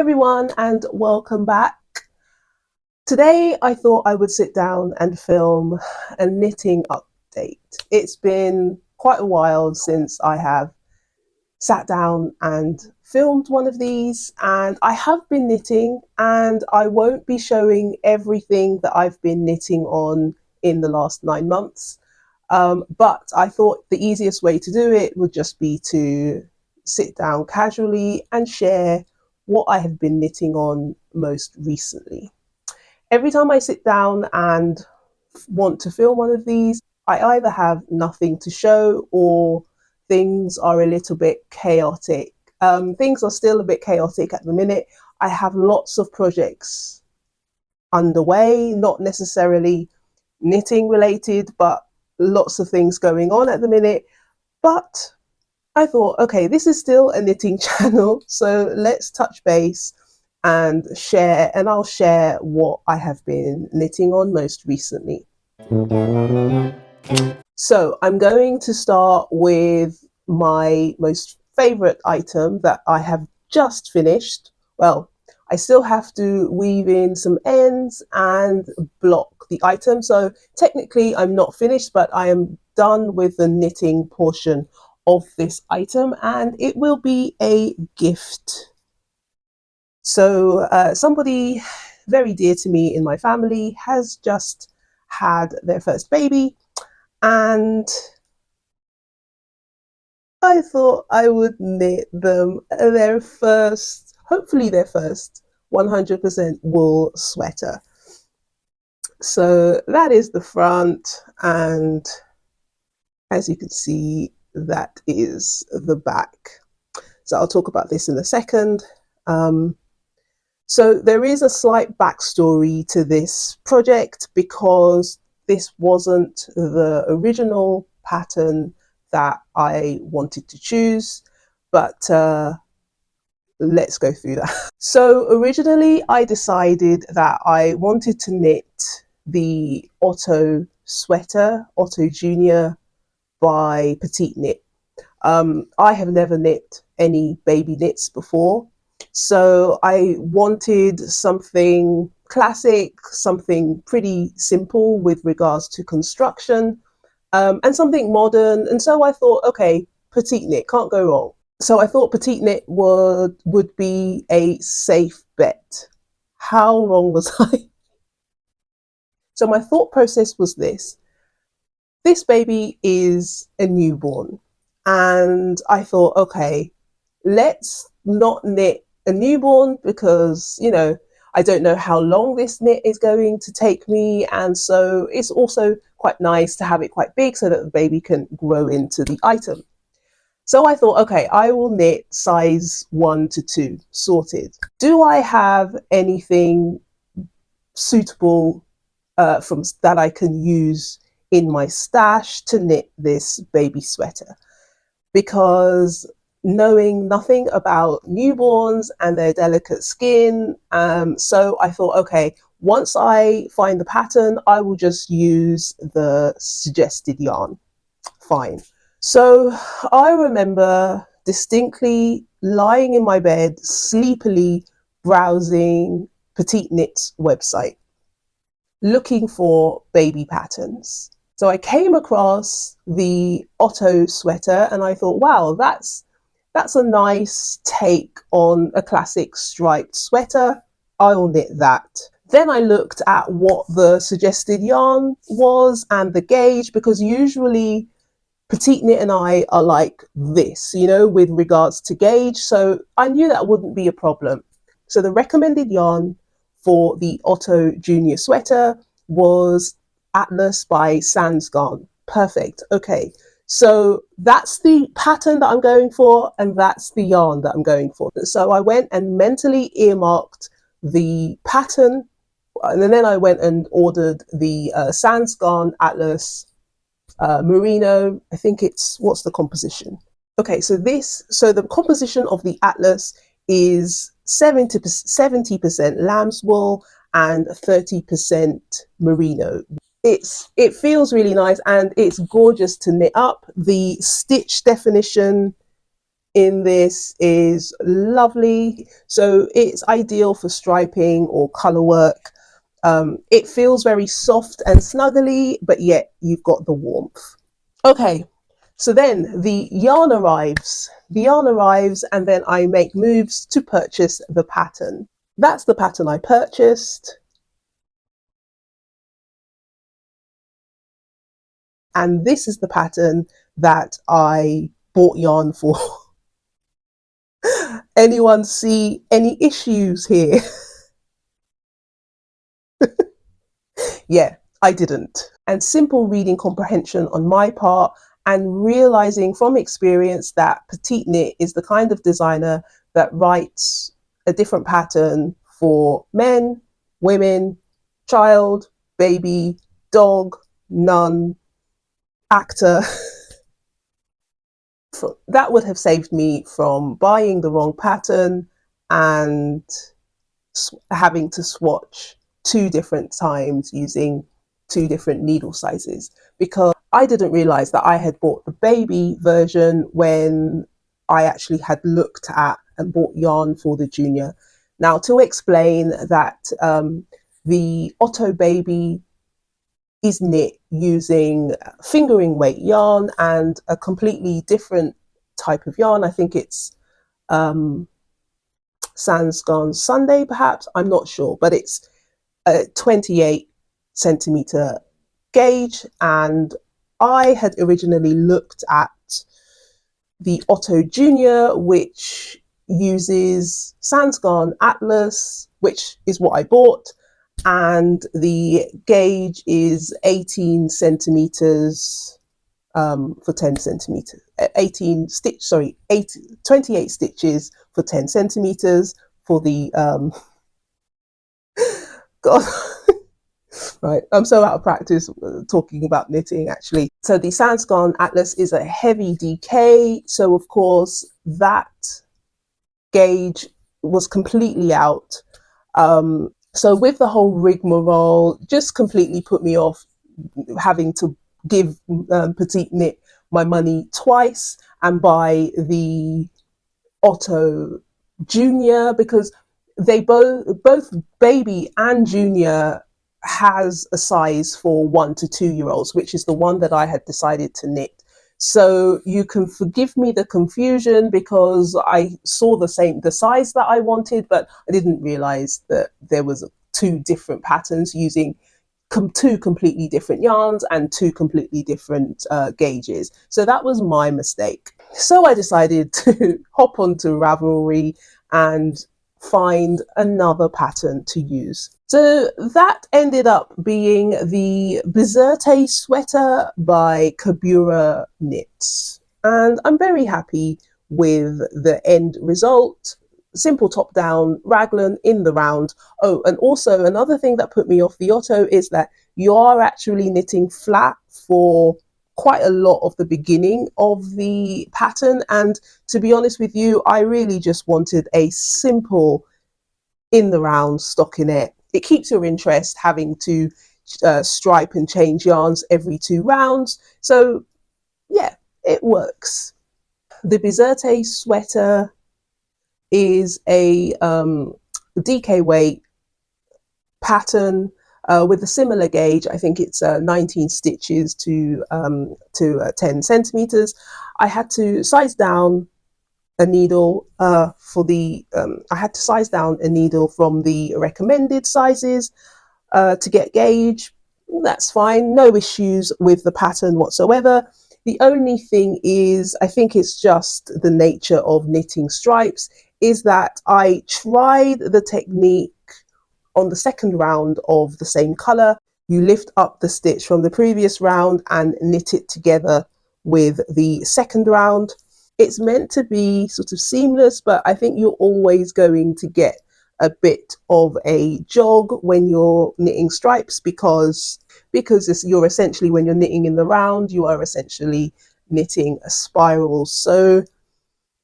Everyone, and welcome back. Today I thought I would sit down and film a knitting update. It's been quite a while since I have sat down and filmed one of these, and I have been knitting, and I won't be showing everything that I've been knitting on in the last 9 months. But I thought the easiest way to do it would just be to sit down casually and share what I have been knitting on most recently. Every time I sit down and want to film one of these, I either have nothing to show or things are a little bit chaotic. Things are still a bit chaotic at the minute. I have lots of projects underway, not necessarily knitting related, but lots of things going on at the minute. But I thought, okay, this is still a knitting channel, so let's touch base and share, and I'll share what I have been knitting on most recently. So I'm going to start with my most favorite item that I have just finished. Well, I still have to weave in some ends and block the item. So technically I'm not finished, but I am done with the knitting portion of this item, and it will be a gift. So somebody very dear to me in my family has just had their first baby, and I thought I would knit them their first, hopefully their first 100% wool sweater. So that is the front, and as you can see, that is the back. So I'll talk about this in a second. So there is a slight backstory to this project because this wasn't the original pattern that I wanted to choose, but let's go through that. So originally I decided that I wanted to knit the Otto sweater, Otto Junior by Petite Knit. I have never knit any baby knits before, so I wanted something classic, something pretty simple with regards to construction, and something modern. And so I thought, okay, Petite Knit, can't go wrong. So I thought Petite Knit would be a safe bet. How wrong was I? So my thought process was this. This baby is a newborn. And I thought, okay, let's not knit a newborn because, I don't know how long this knit is going to take me. And so it's also quite nice to have it quite big so that the baby can grow into the item. So I thought, okay, I will knit size 1 to 2, sorted. Do I have anything suitable from that I can use in my stash to knit this baby sweater? Because knowing nothing about newborns and their delicate skin, so I thought, okay, once I find the pattern, I will just use the suggested yarn. Fine. So I remember distinctly lying in my bed, sleepily browsing Petite Knit's website, looking for baby patterns. So I came across the Otto sweater and I thought, wow, that's a nice take on a classic striped sweater. I'll knit that. Then I looked at what the suggested yarn was and the gauge, because usually Petite Knit and I are like this, with regards to gauge. So I knew that wouldn't be a problem. So the recommended yarn for the Otto Junior sweater was Atlas by Sansgarn. Perfect. Okay. So that's the pattern that I'm going for, and that's the yarn that I'm going for. So I went and mentally earmarked the pattern, and then I went and ordered the Sansgarn Atlas merino. I think what's the composition? Okay, so the composition of the Atlas is 70% lamb's wool and 30% merino. It feels really nice and it's gorgeous to knit up. The stitch definition in this is lovely. So it's ideal for striping or color work. It feels very soft and snuggly, but yet you've got the warmth. Okay, so then the yarn arrives. The yarn arrives, and then I make moves to purchase the pattern. That's the pattern I purchased. And this is the pattern that I bought yarn for. Anyone see any issues here? Yeah, I didn't. And simple reading comprehension on my part, and realizing from experience that Petite Knit is the kind of designer that writes a different pattern for men, women, child, baby, dog, nun, actor. That would have saved me from buying the wrong pattern and having to swatch 2 different times using 2 different needle sizes, because I didn't realize that I had bought the baby version when I actually had looked at and bought yarn for the junior. Now, to explain that, the Otto baby is knit using fingering weight yarn and a completely different type of yarn. I think it's Sans Gone Sunday, perhaps. I'm not sure, but it's a 28 centimeter gauge, and I had originally looked at the Otto Junior, which uses Sans Gone Atlas, which is what I bought, and the gauge is 18 centimeters for 10 centimeters. 28 stitches for 10 centimeters for the God. Right, I'm so out of practice talking about knitting actually. So the Sans Gone Atlas is a heavy DK, so of course that gauge was completely out. So with the whole rigmarole, just completely put me off having to give Petite Knit my money twice and buy the Otto Junior, because they both baby and junior has a size for 1 to 2 year olds, which is the one that I had decided to knit. So you can forgive me the confusion, because I saw the size that I wanted, but I didn't realize that there was 2 different patterns using 2 completely different yarns and 2 completely different gauges. So that was my mistake. So I decided to hop onto Ravelry and find another pattern to use. So that ended up being the Bizerte sweater by Kabura Knits. And I'm very happy with the end result. Simple top down raglan in the round. Oh, and also another thing that put me off the Otto is that you are actually knitting flat for quite a lot of the beginning of the pattern. And to be honest with you, I really just wanted a simple in the round stockinette. It keeps your interest having to stripe and change yarns every 2 rounds. So yeah, it works. The Bizerte sweater is a DK weight pattern with a similar gauge. I think it's 19 stitches to 10 centimeters. I had to size down a needle I had to size down a needle from the recommended sizes to get gauge. That's fine, no issues with the pattern whatsoever. The only thing is, I think it's just the nature of knitting stripes, is that I tried the technique on the second round of the same color. You lift up the stitch from the previous round and knit it together with the second round. It's meant to be sort of seamless, but I think you're always going to get a bit of a jog when you're knitting stripes, because you're essentially, when you're knitting in the round, you are essentially knitting a spiral. So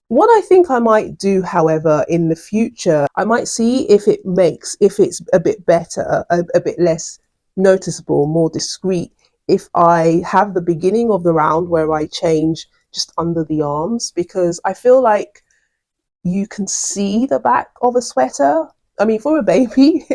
what I think I might do, however, in the future, I might see if it's a bit better, a bit less noticeable, more discreet, if I have the beginning of the round where I change just under the arms, because I feel like you can see the back of a sweater. I mean, for a baby,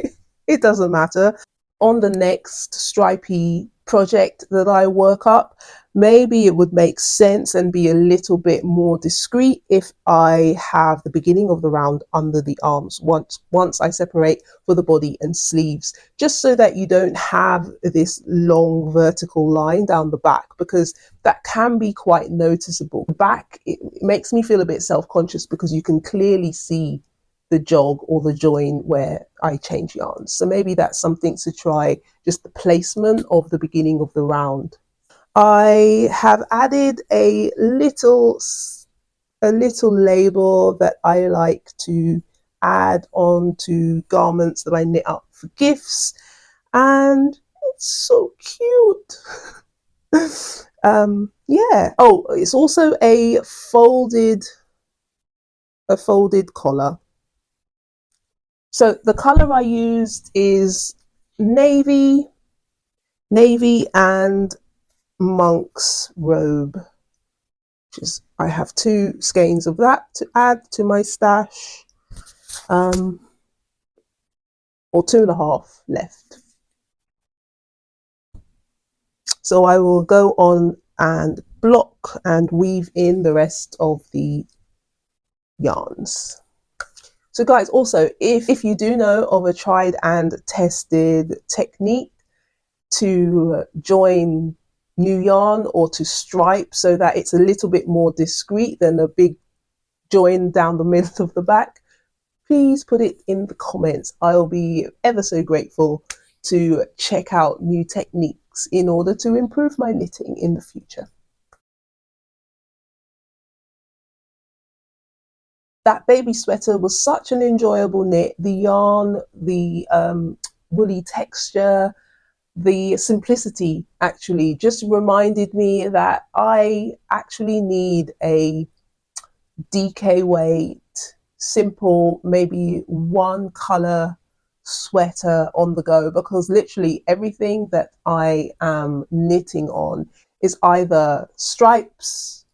it doesn't matter. On the next stripy project that I work up, maybe it would make sense and be a little bit more discreet if I have the beginning of the round under the arms once I separate for the body and sleeves, just so that you don't have this long vertical line down the back, because that can be quite noticeable. The back, it makes me feel a bit self-conscious because you can clearly see the jog or the join where I change yarns. So maybe that's something to try, just the placement of the beginning of the round. I have added a little label that I like to add on to garments that I knit up for gifts, and it's so cute. Yeah. Oh, it's also a folded collar. So the color I used is navy and monk's robe, which is, I have 2 skeins of that to add to my stash, or 2.5 left. So I will go on and block and weave in the rest of the yarns. So guys, also, if you do know of a tried and tested technique to join new yarn or to stripe so that it's a little bit more discreet than a big join down the middle of the back, please put it in the comments. I'll be ever so grateful to check out new techniques in order to improve my knitting in the future. That baby sweater was such an enjoyable knit. The yarn, the woolly texture, the simplicity actually just reminded me that I actually need a DK weight, simple, maybe 1 color sweater on the go, because literally everything that I am knitting on is either stripes,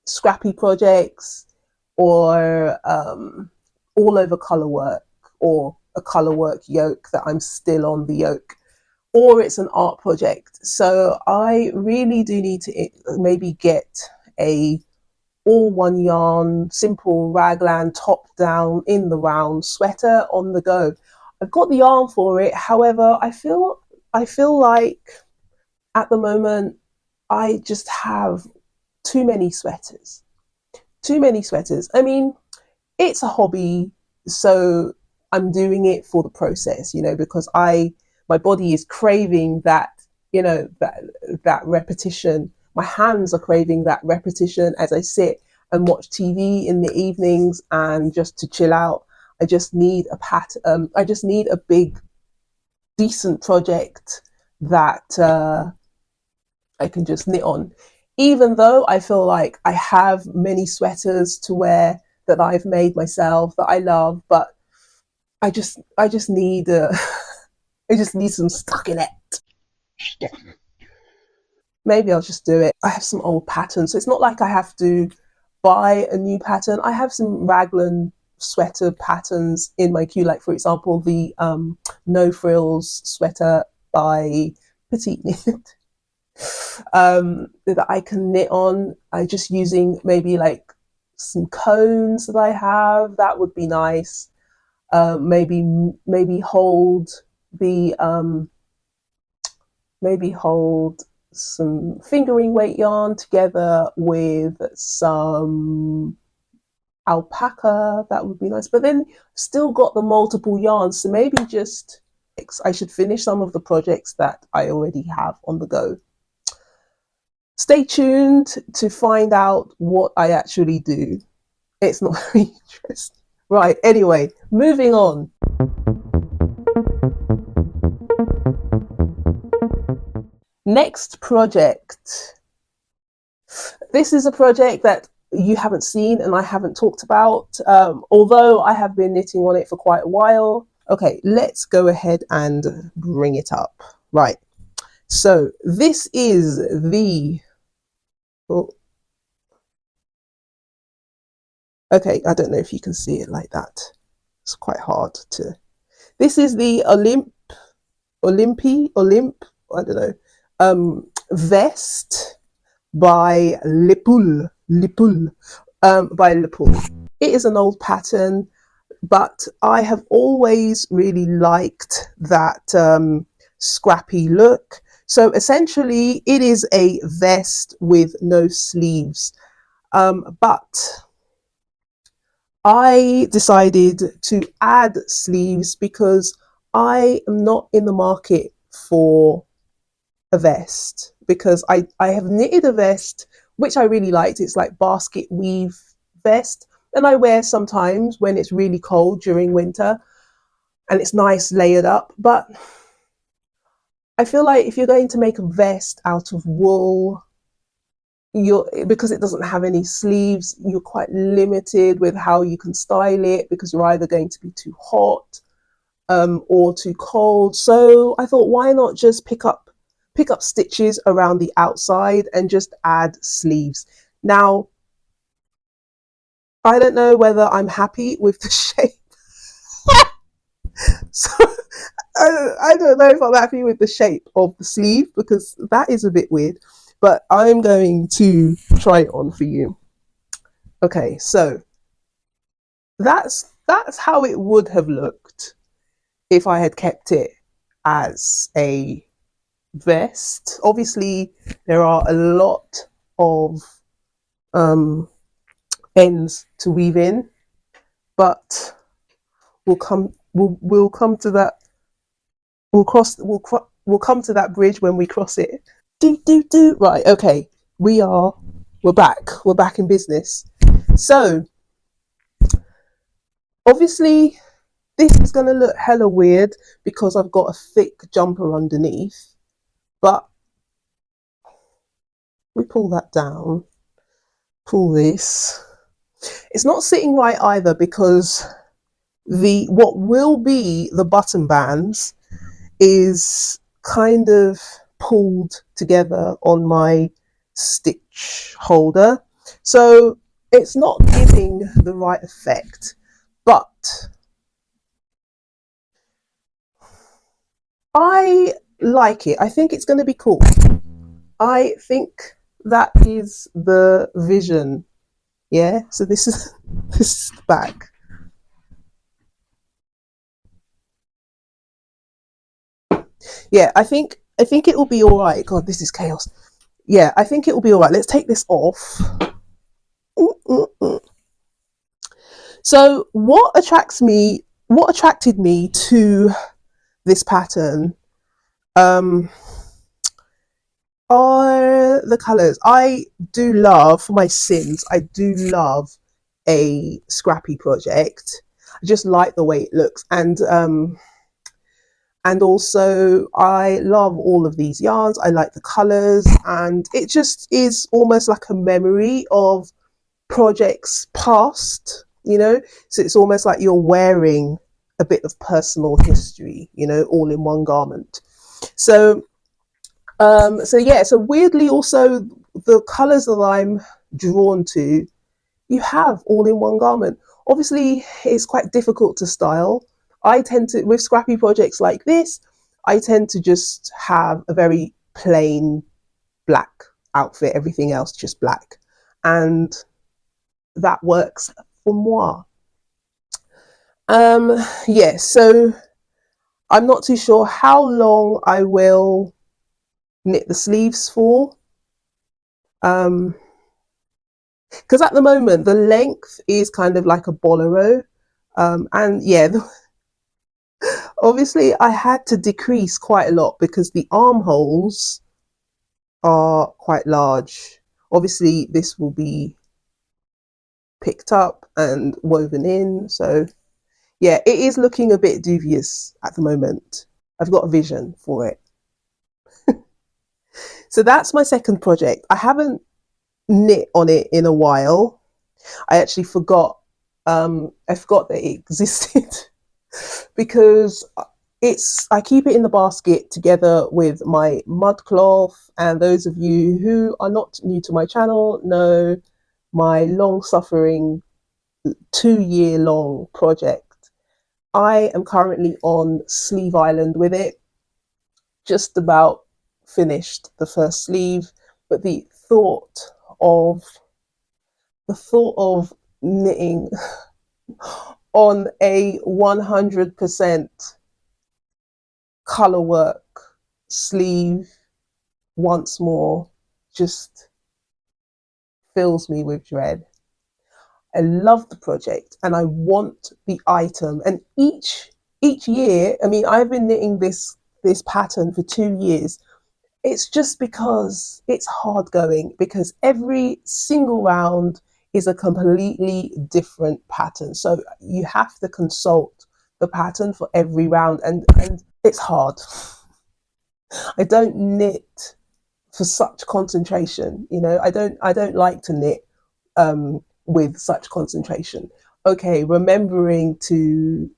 scrappy projects, or all over Colorwork, or a Colorwork yoke that I'm still on the yoke, or it's an art project. So I really do need to maybe get a all one yarn, simple raglan, top down, in the round sweater on the go. I've got the yarn for it. However, I feel like at the moment I just have too many sweaters. I mean, it's a hobby, so I'm doing it for the process, because my body is craving that, that repetition. My hands are craving that repetition as I sit and watch TV in the evenings, and just to chill out. I just need I just need a big, decent project that I can just knit on. Even though I feel like I have many sweaters to wear that I've made myself that I love, but I just need I just need some stuck in it. Maybe I'll just do it. I have some old patterns, so it's not like I have to buy a new pattern. I have some raglan sweater patterns in my queue, like for example the no frills sweater by Petite Knit, that I can knit on. I just using maybe like some cones that I have. That would be nice. Maybe hold the maybe hold some fingering weight yarn together with some alpaca. That would be nice. But then still got the multiple yarns, so maybe just I should finish some of the projects that I already have on the go. Stay tuned to find out what I actually do. It's not very interesting. Right, anyway, moving on. Next project. This is a project that you haven't seen and I haven't talked about, although I have been knitting on it for quite a while. Okay, let's go ahead and bring it up. Right, so this is the Okay, I don't know if you can see it like that. It's quite hard to. This is the Olympe, I don't know, vest by by Lipul. It is an old pattern, but I have always really liked that scrappy look. So essentially, it is a vest with no sleeves. But I decided to add sleeves because I am not in the market for a vest, because I have knitted a vest which I really liked. It's like basket weave vest, and I wear sometimes when it's really cold during winter, and it's nice layered up. But I feel like if you're going to make a vest out of wool, you're, because it doesn't have any sleeves, you're quite limited with how you can style it, because you're either going to be too hot or too cold. So I thought, why not just pick up stitches around the outside and just add sleeves. Now, I don't know whether I'm happy with the shape. So I don't know if I'm happy with the shape of the sleeve, because that is a bit weird, but I'm going to try it on for you. Okay, so that's how it would have looked if I had kept it as a vest. Obviously, there are a lot of um, ends to weave in, but we'll come to that. We'll come to that bridge when we cross it. Do. Right. Okay. We're back. We're back in business. So obviously this is gonna look hella weird because I've got a thick jumper underneath, but we pull that down. Pull this. It's not sitting right either, because the what will be the button bands is kind of pulled together on my stitch holder, so it's not giving the right effect. But I like it. I think it's going to be cool. I think that is the vision. Yeah, so this is this is the back. Yeah, I think it will be all right. God, this is chaos. Yeah, I think it will be all right. Let's take this off. Mm-mm-mm. So what attracted me to this pattern um, are the colors. I do love, for my sins, I do love a scrappy project. I just like the way it looks, and also I love all of these yarns. I like the colors, and it just is almost like a memory of projects past, you know. So it's almost like you're wearing a bit of personal history, you know, all in one garment. So so yeah, so weirdly also the colors that I'm drawn to, you have all in one garment. Obviously it's quite difficult to style. I tend to, with scrappy projects like this, I tend to just have a very plain black outfit, everything else just black, and that works for moi. Yeah, so I'm not too sure how long I will knit the sleeves for. Because at the moment the length is kind of like a bolero, and yeah, obviously I had to decrease quite a lot because the armholes are quite large. Obviously this will be picked up and woven in, so yeah, it is looking a bit dubious at the moment. I've got a vision for it. So that's my second project. I haven't knit on it in a while. I actually forgot. I forgot that it existed because I keep it in the basket together with my mud cloth. And those of you who are not new to my channel know my long suffering 2 year long project. I am currently on Sleeve Island with it, just about finished the first sleeve, but of the thought of knitting on a 100% color work sleeve once more just fills me with dread. I love the project and I want the item. And each year, I mean, I've been knitting this pattern for 2 years. It's just because it's hard going, because every single round is a completely different pattern. So you have to consult the pattern for every round, and it's hard. I don't knit for such concentration. I don't like to knit with such concentration. Okay, remembering to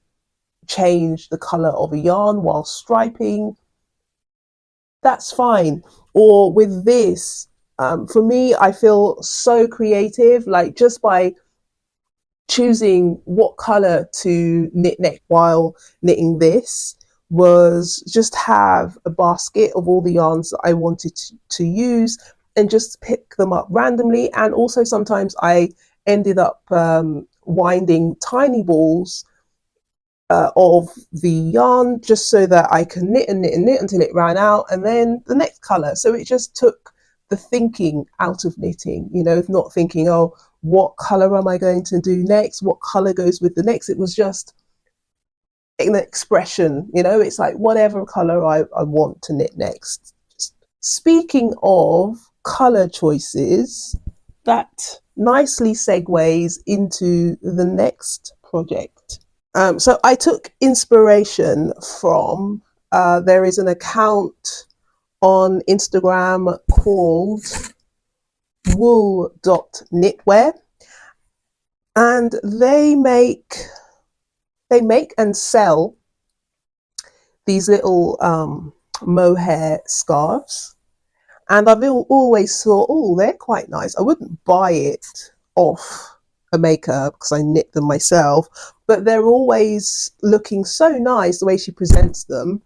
change the color of a yarn while striping, that's fine. Or with this, for me, I feel so creative, like just by choosing what color to knit next while knitting this, was just have a basket of all the yarns that I wanted to use and just pick them up randomly. And also sometimes I ended up winding tiny balls of the yarn just so that I can knit and knit and knit until it ran out, and then the next color. So it just took the thinking out of knitting, not thinking, oh, what color am I going to do next? What color goes with the next? It was just an expression, it's like whatever color I want to knit next. Speaking of color choices, that nicely segues into the next project. So I took inspiration from, there is an account on Instagram called wool.knitwear, and they make and sell these little mohair scarves. And I've always thought, oh, they're quite nice. I wouldn't buy it off a maker because I knit them myself, but they're always looking so nice the way she presents them.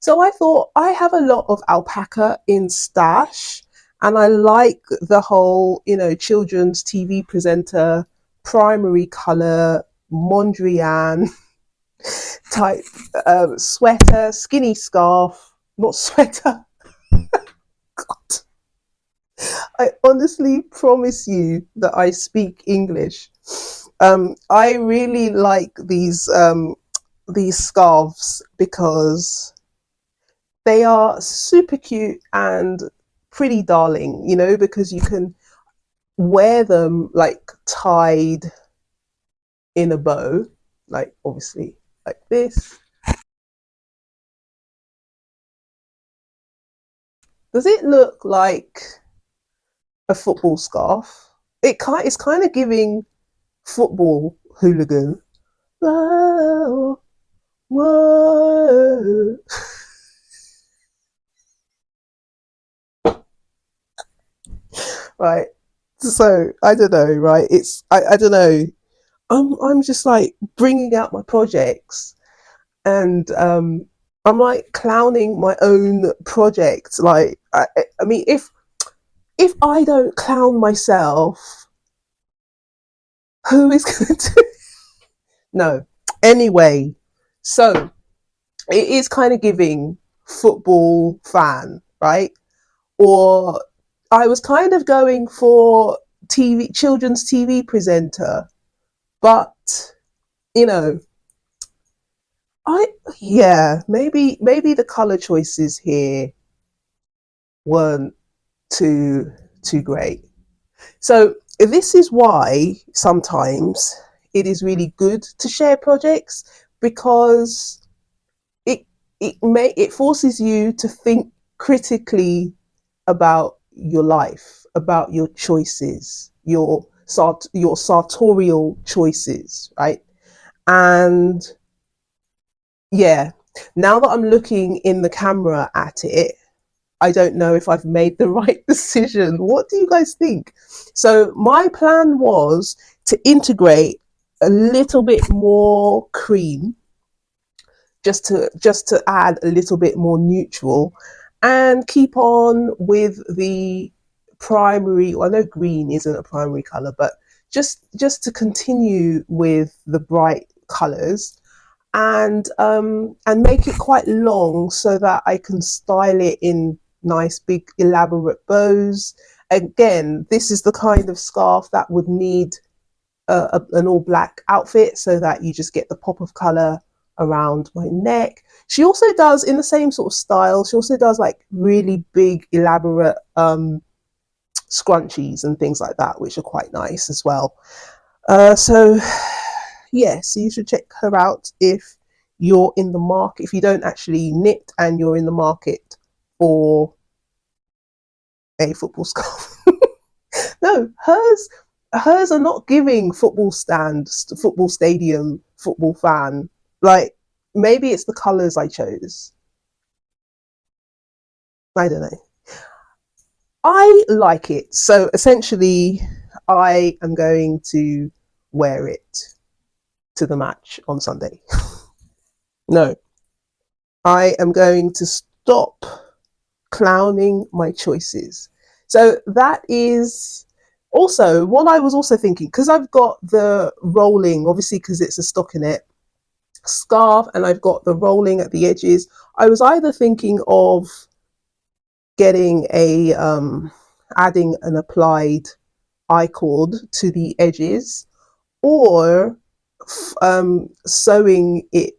So I thought, I have a lot of alpaca in stash, and I like the whole, children's TV presenter, primary color, Mondrian type sweater, skinny scarf, not sweater. God. I honestly promise you that I speak English. I really like these scarves because they are super cute and pretty darling, because you can wear them like tied in a bow, like obviously like this. Does it look like a football scarf? It's kind of giving football hooligan. Whoa, whoa. Right. So I don't know. Right. I don't know. I'm just like bringing out my projects, and I'm like clowning my own projects. Like I mean, if I don't clown myself, who is going to? No. Anyway, so it is kind of giving football fan, right? Or I was kind of going for children's TV presenter, but you know, I yeah, maybe the color choices here weren't too too great. So this is why sometimes it is really good to share projects, because it forces you to think critically about your life, about your choices, your sartorial choices, right? And yeah, now that I'm looking in the camera at it, I don't know if I've made the right decision. What do you guys think? So my plan was to integrate a little bit more cream, just to add a little bit more neutral, and keep on with the primary. Well, I know green isn't a primary color, but just to continue with the bright colors, and make it quite long so that I can style it in nice big elaborate bows. Again, this is the kind of scarf that would need an all black outfit, so that you just get the pop of color around my neck. She also does, in the same sort of style, she also does like really big elaborate scrunchies and things like that, which are quite nice as well. So yeah, so you should check her out if you're in the market, if you don't actually knit and you're in the market for a football scarf. No, hers are not giving football stand, football stadium, football fan. Like, maybe it's the colors I chose. I don't know. I like it. So essentially, I am going to wear it to the match on Sunday. No, I am going to stop clowning my choices. So that is also what I was also thinking, because I've got the rolling, obviously, because it's a stockinette scarf, and I've got the rolling at the edges. I was either thinking of getting a adding an applied I cord to the edges, or sewing it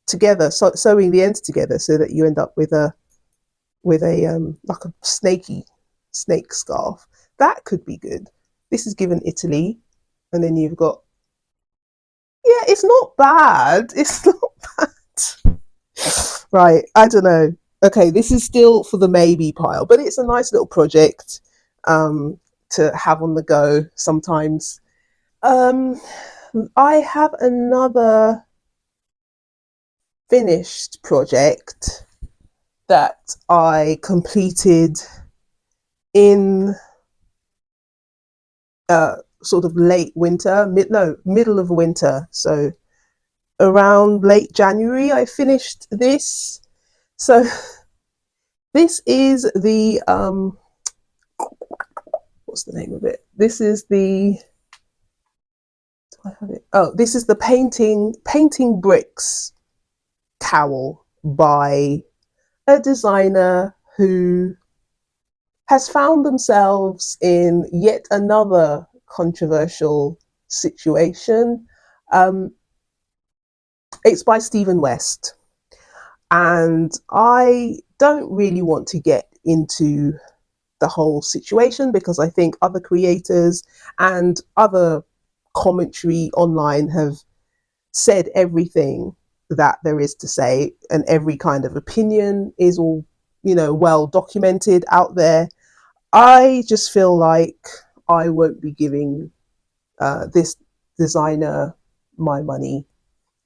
together, sewing the ends together, so that you end up with a like a snake scarf. That could be good. This is given Italy, and then you've got, yeah, it's not bad. It's not bad. Right, I don't know. Okay, this is still for the maybe pile, but it's a nice little project um, to have on the go sometimes. Um, I have another finished project that I completed in sort of late winter, middle of winter. So around late January, I finished this. So this is the what's the name of it? This is the, do I have it? Oh, this is the painting bricks cowl by a designer who has found themselves in yet another controversial situation. Um, it's by Stephen West, and I don't really want to get into the whole situation, because I think other creators and other commentary online have said everything that there is to say, and every kind of opinion is all, well documented out there. I just feel like I won't be giving this designer my money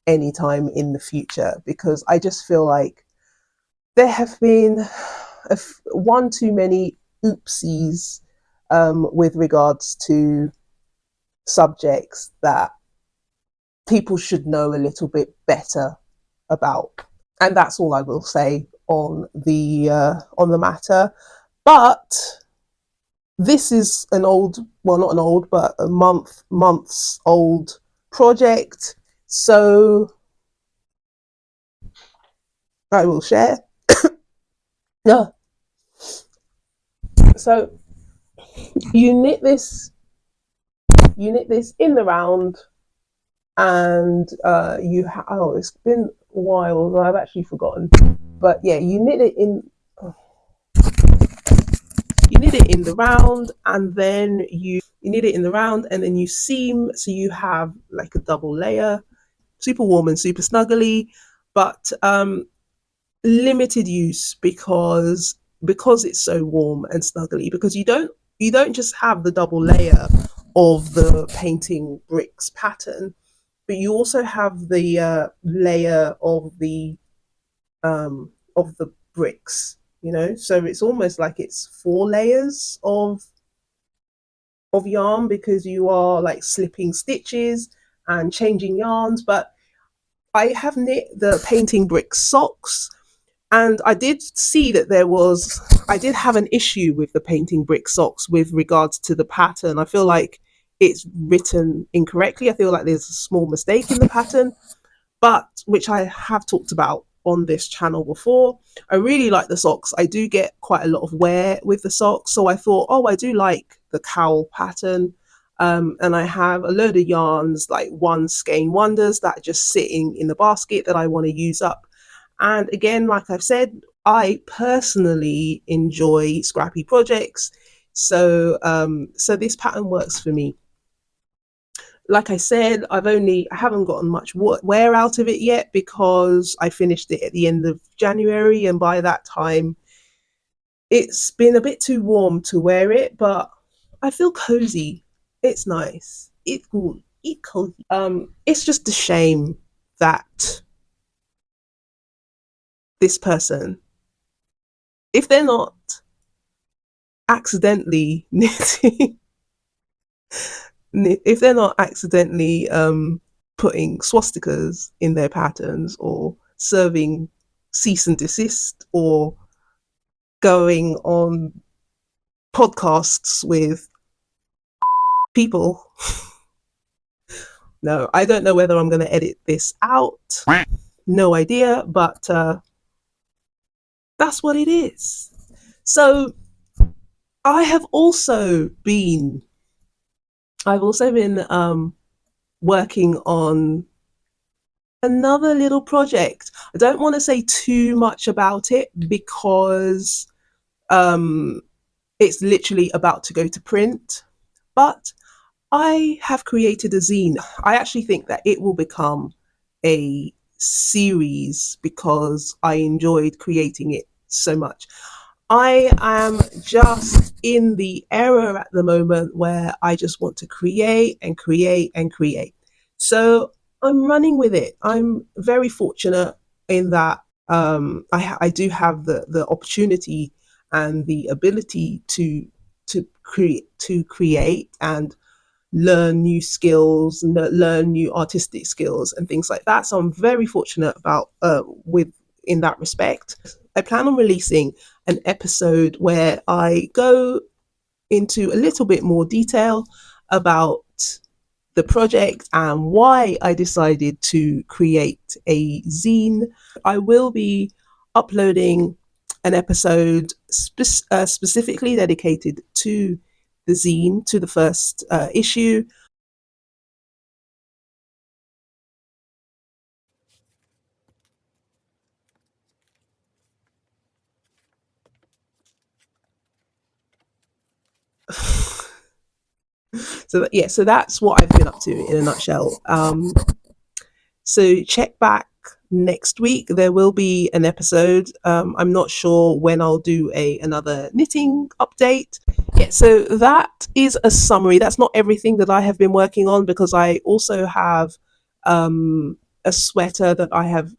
anytime in the future, because I just feel like there have been one too many oopsies with regards to subjects that people should know a little bit better about. And that's all I will say on the matter. But this is an old, well, not an old, but a months old project. So I will share. Yeah. So you knit this, in the round, and oh, it's been a while. I've actually forgotten, but yeah, you knit it in. You knit it in the round, and then you knit it in the round, and then you seam, so you have like a double layer, super warm and super snuggly, but limited use, because it's so warm and snuggly, because you don't just have the double layer of the painting bricks pattern, but you also have the layer of the bricks, so it's almost like it's four layers of yarn, because you are like slipping stitches, and changing yarns, but I have knit the painting brick socks, and I did see that I did have an issue with the painting brick socks with regards to the pattern. I feel like it's written incorrectly. I feel like there's a small mistake in the pattern, but which I have talked about on this channel before. I really like the socks. I do get quite a lot of wear with the socks, so I thought, oh, I do like the cowl pattern. And I have a load of yarns, like one Skein Wonders, that are just sitting in the basket that I want to use up. And again, like I've said, I personally enjoy scrappy projects, so this pattern works for me. Like I said, I haven't gotten much wear out of it yet because I finished it at the end of January, and by that time it's been a bit too warm to wear it, but I feel cozy. It's nice. It's cool. It's cozy. It's just a shame that this person, if they're not accidentally knitting, if they're not accidentally putting swastikas in their patterns, or serving cease and desist, or going on podcasts with people. No, I don't know whether I'm going to edit this out. No idea, but that's what it is. So I've also been working on another little project. I don't want to say too much about it because it's literally about to go to print, but I have created a zine. I actually think that it will become a series because I enjoyed creating it so much. I am just in the era at the moment where I just want to create and create and create. So I'm running with it. I'm very fortunate in that I do have the opportunity and the ability to create and learn new skills, learn new artistic skills and things like that. So I'm very fortunate about with in that respect. I plan on releasing an episode where I go into a little bit more detail about the project and why I decided to create a zine. I will be uploading an episode specifically dedicated to the zine, to the first issue. So that's what I've been up to in a nutshell. So check back next week. There will be an episode. I'm not sure when I'll do another knitting update. Yeah, so that is a summary. That's not everything that I have been working on because I also have a sweater that I have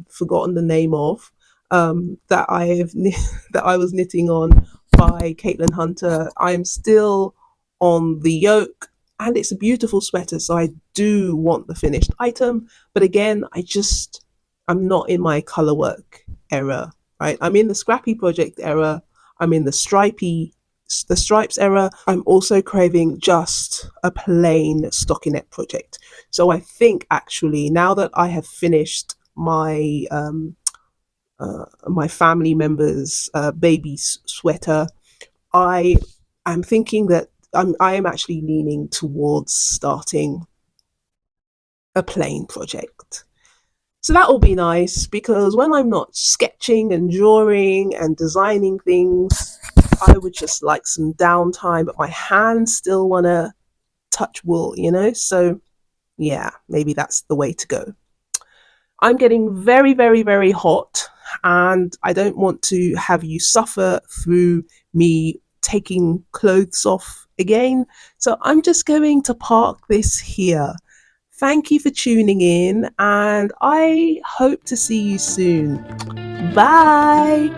forgotten the name of, that that I was knitting on by Caitlin Hunter. I'm still on the yoke, and it's a beautiful sweater, so I do want the finished item. But again, I'm not in my Colorwork era, right? I'm in the Scrappy project era. I'm in the stripes era. I'm also craving just a plain stockinette project. So I think actually now that I have finished my my family member's baby sweater, I am thinking that I am actually leaning towards starting a plain project. So that will be nice because when I'm not sketching and drawing and designing things, I would just like some downtime, but my hands still want to touch wool, you know? So yeah, maybe that's the way to go. I'm getting very, very, very hot, and I don't want to have you suffer through me taking clothes off again. So I'm just going to park this here. Thank you for tuning in, and I hope to see you soon. Bye.